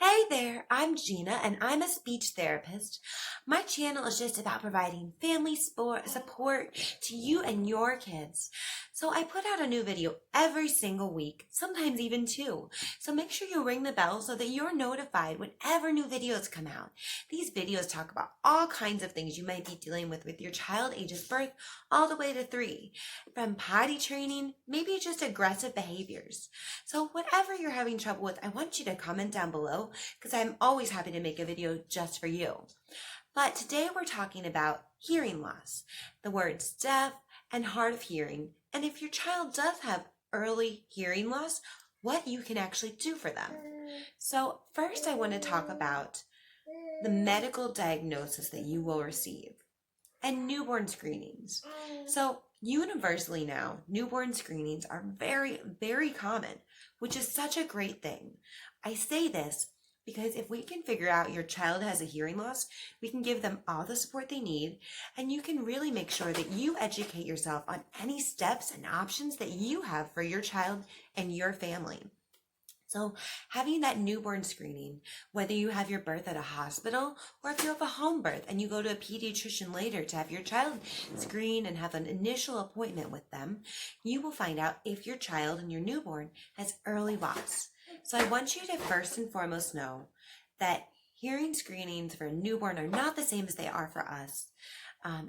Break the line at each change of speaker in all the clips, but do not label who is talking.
Hey there, I'm Gina and I'm a speech therapist. My channel is just about providing family support to you and your kids. So I put out a new video every single week, sometimes even two. So make sure you ring the bell so that you're notified whenever new videos come out. These videos talk about all kinds of things you might be dealing with your child ages birth all the way to 3. From potty training, maybe just aggressive behaviors. So whatever you're having trouble with, I want you to comment down below because I'm always happy to make a video just for you. But today we're talking about hearing loss, the words deaf and hard of hearing, and if your child does have early hearing loss, what you can actually do for them. So first I want to talk about the medical diagnosis that you will receive and newborn screenings. So universally now, newborn screenings are very, very common, which is such a great thing. I say this because if we can figure out your child has a hearing loss, we can give them all the support they need, and you can really make sure that you educate yourself on any steps and options that you have for your child and your family. So having that newborn screening, whether you have your birth at a hospital or if you have a home birth and you go to a pediatrician later to have your child screened and have an initial appointment with them, you will find out if your child and your newborn has early loss. So I want you to first and foremost know that hearing screenings for a newborn are not the same as they are for us.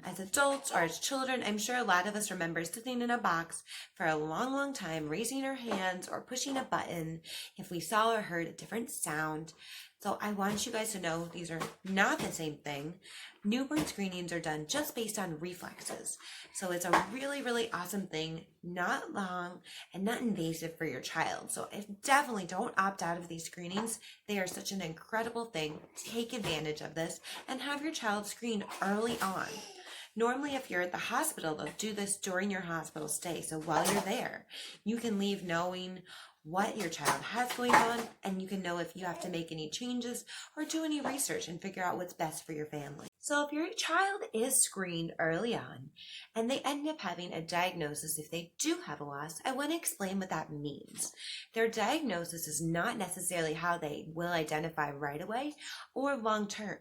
As adults or as children, I'm sure a lot of us remember sitting in a box for a long, long time, raising our hands or pushing a button if we saw or heard a different sound. So I want you guys to know these are not the same thing. Newborn screenings are done just based on reflexes. So it's a really, really awesome thing, not long and not invasive for your child. So definitely don't opt out of these screenings. They are such an incredible thing. Take advantage of this and have your child screened early on. Normally, if you're at the hospital, they'll do this during your hospital stay. So while you're there, you can leave knowing what your child has going on, and you can know if you have to make any changes or do any research and figure out what's best for your family. So if your child is screened early on and they end up having a diagnosis, if they do have a loss, I want to explain what that means. Their diagnosis is not necessarily how they will identify right away or long term.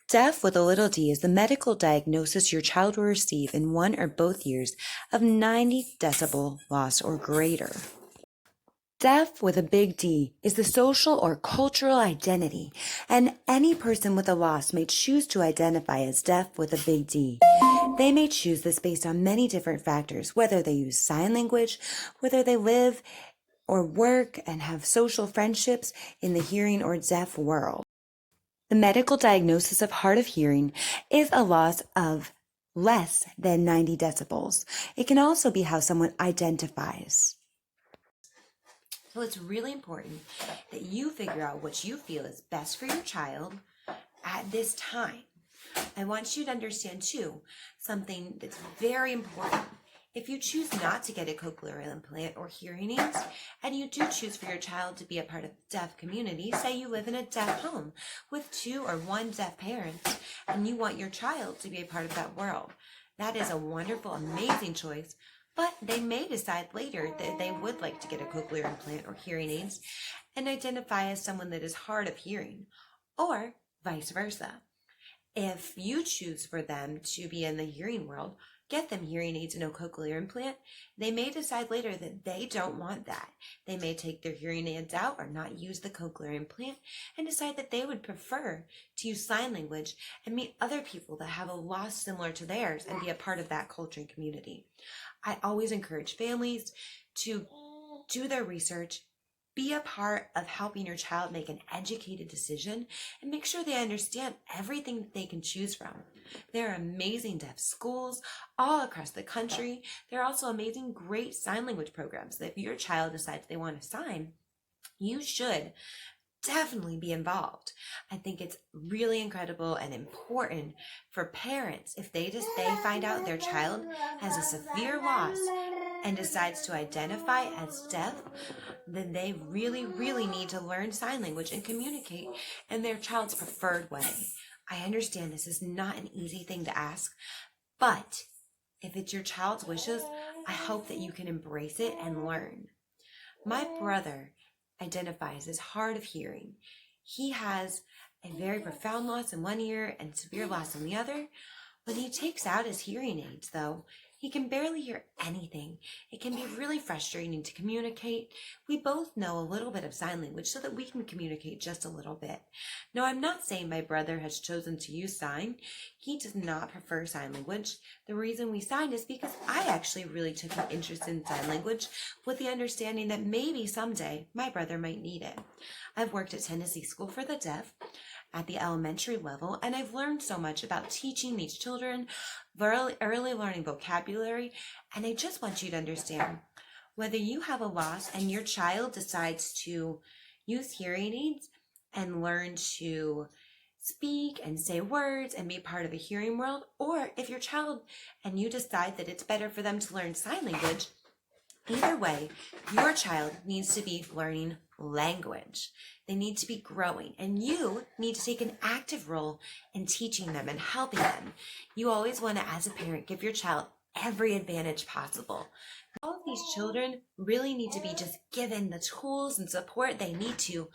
Deaf with a little d is the medical diagnosis your child will receive in 1 or both years of 90 decibel loss or greater. Deaf with a big D is the social or cultural identity, and any person with a loss may choose to identify as deaf with a big D. They may choose this based on many different factors, whether they use sign language, whether they live or work and have social friendships in the hearing or deaf world. The medical diagnosis of hard of hearing is a loss of less than 90 decibels. It can also be how someone identifies. So it's really important that you figure out what you feel is best for your child at this time. I want you to understand too, something that's very important. If you choose not to get a cochlear implant or hearing aids, and you do choose for your child to be a part of the deaf community, say you live in a deaf home with 2 or 1 deaf parents, and you want your child to be a part of that world, that is a wonderful, amazing choice. But they may decide later that they would like to get a cochlear implant or hearing aids and identify as someone that is hard of hearing, or vice versa. If you choose for them to be in the hearing world, get them hearing aids and a cochlear implant, they may decide later that they don't want that. They may take their hearing aids out or not use the cochlear implant and decide that they would prefer to use sign language and meet other people that have a loss similar to theirs and be a part of that culture and community. I always encourage families to do their research, be a part of helping your child make an educated decision, and make sure they understand everything that they can choose from. There are amazing deaf schools all across the country. There are also amazing, great sign language programs that if your child decides they want to sign, you should definitely be involved. I think it's really incredible and important for parents if they find out their child has a severe loss and decides to identify as deaf, then they really, really need to learn sign language and communicate in their child's preferred way. I understand this is not an easy thing to ask, but if it's your child's wishes, I hope that you can embrace it and learn. My brother identifies as hard of hearing. he has a very profound loss in one ear and severe loss in the other. When he takes out his hearing aids, though, he can barely hear anything. It can be really frustrating to communicate. We both know a little bit of sign language so that we can communicate just a little bit. Now, I'm not saying my brother has chosen to use sign. He does not prefer sign language. The reason we signed is because I actually really took an interest in sign language with the understanding that maybe someday my brother might need it. I've worked at Tennessee School for the Deaf at the elementary level, and I've learned so much about teaching these children early learning vocabulary. And I just want you to understand, whether you have a loss and your child decides to use hearing aids and learn to speak and say words and be part of the hearing world, or if your child and you decide that it's better for them to learn sign language, either way, your child needs to be learning language. They need to be growing, and you need to take an active role in teaching them and helping them. You always want to, as a parent, give your child every advantage possible. All of these children really need to be just given the tools and support they need to,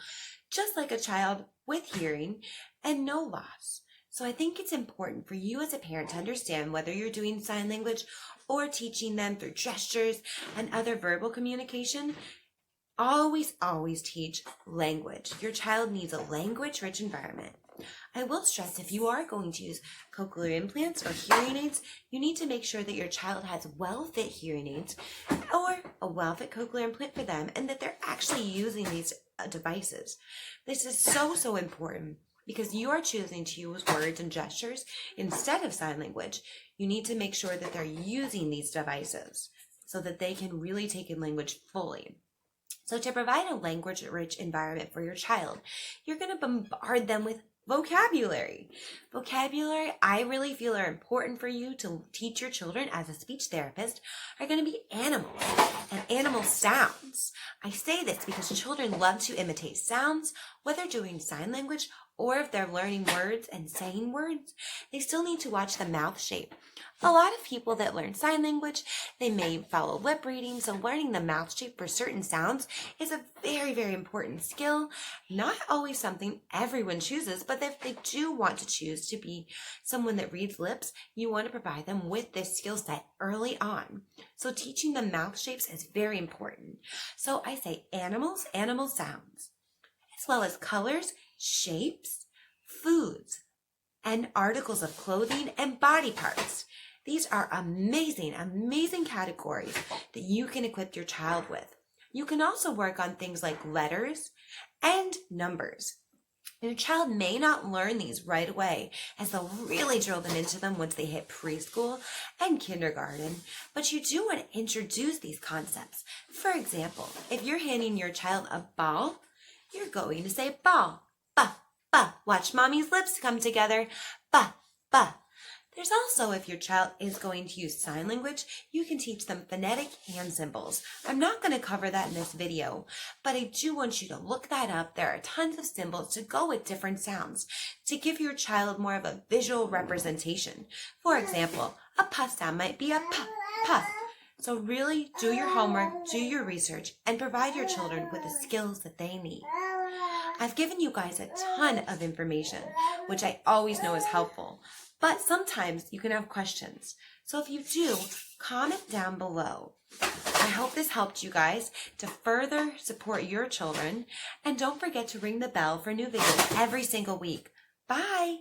just like a child with hearing and no loss. So I think it's important for you as a parent to understand whether you're doing sign language or teaching them through gestures and other verbal communication. Always teach language. Your child needs a language-rich environment. I will stress, if you are going to use cochlear implants or hearing aids, you need to make sure that your child has well-fit hearing aids or a well-fit cochlear implant for them, and that they're actually using these devices. This is so important because you are choosing to use words and gestures instead of sign language. You need to make sure that they're using these devices so that they can really take in language fully. So to provide a language-rich environment for your child, you're going to bombard them with vocabulary. Vocabulary, I really feel, are important for you to teach your children as a speech therapist, are going to be animals and animal sounds. I say this because children love to imitate sounds, whether doing sign language or if they're learning words and saying words. They still need to watch the mouth shape. A lot of people that learn sign language, they may follow lip reading, so learning the mouth shape for certain sounds is a very important skill. Not always something everyone chooses, but if they do want to choose to be someone that reads lips, you want to provide them with this skill set early on. So teaching them mouth shapes is very important. So I say animals, animal sounds, as well as colors, shapes, foods, and articles of clothing and body parts. These are amazing categories that you can equip your child with. You can also work on things like letters and numbers. Your child may not learn these right away, as they'll really drill them into them once they hit preschool and kindergarten, but you do want to introduce these concepts. For example, if you're handing your child a ball, you're going to say ball, ba, ba. Watch mommy's lips come together, ba, ba. There's also, if your child is going to use sign language, you can teach them phonetic hand symbols. I'm not going to cover that in this video, but I do want you to look that up. There are tons of symbols to go with different sounds to give your child more of a visual representation. For example, a puff sound might be a puff, puff. So really do your homework, do your research, and provide your children with the skills that they need. I've given you guys a ton of information, which I always know is helpful. But sometimes you can have questions. So if you do, comment down below. I hope this helped you guys to further support your children. And don't forget to ring the bell for new videos every single week. Bye!